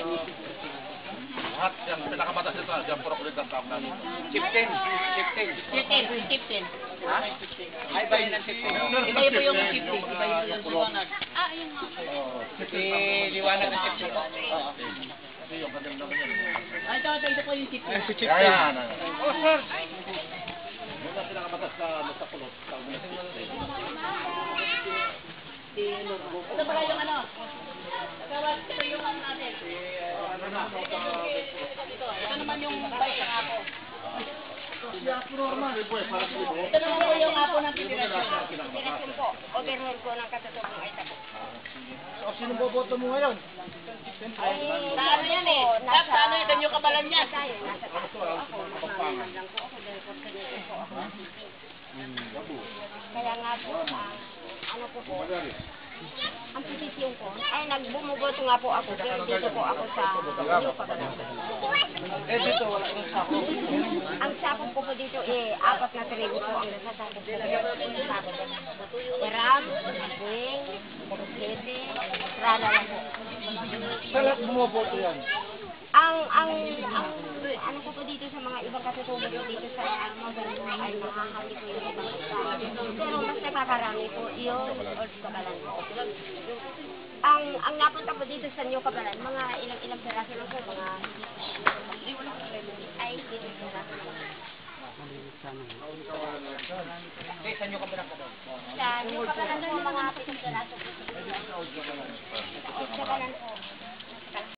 Lahat yung pinakabatas nito, yung puro kulit ang tawag namin. Chieftain. Ha? Ay, ba yun ang chieftain? Iba yung chieftain. Iba yung liwanag. Ah, ayun nga. Liwanag ng chieftain. Kasi yung kanyang naman yun. Ay, ito po yung chieftain. Si Chieftain. Ayan. Oh, sir! Yung pinakabatas sa kulot, tawag namin. Ito pala yung ano? Ito yung ano natin. Ito naman yung bike ng apo. Ito naman po yung apo ng federasyon. Federasyon po. Overhaul po ng katatubong ay tapo. So, sino boboto mo ngayon? Sa ano yan eh? Sa ano ito yung kabalan niya? Tayo, nasa taas po ako. Makaman lang po ako dahil portuguese po ako. Kaya nga po, ano ko po, ang posisyon ko, ay nagbumuboto nga po ako, pero dito po ako sa New Pagalan. Eh, dito, wala yung sako. Ang sakop ko po dito eh, 4 na tribo po ang nasasakop ko. Ram, Wing, Gete, Rala lang po. Sa lahat bumoboto yan. Ano ko po dito sa mga ibang katutubo ko dito sa mga ganito ay makakali ko yung ibang kasama. Pero mas nakakarami po yung Old Kabalan po. Ang napunta po dito sa New Kabalan, mga ilang peraso lang po, mga ay dito peraso lang. Sa inyo kabalan ka daw. Sa New Kabalan po, mga 7 peraso po. Sa Old Kabalan po.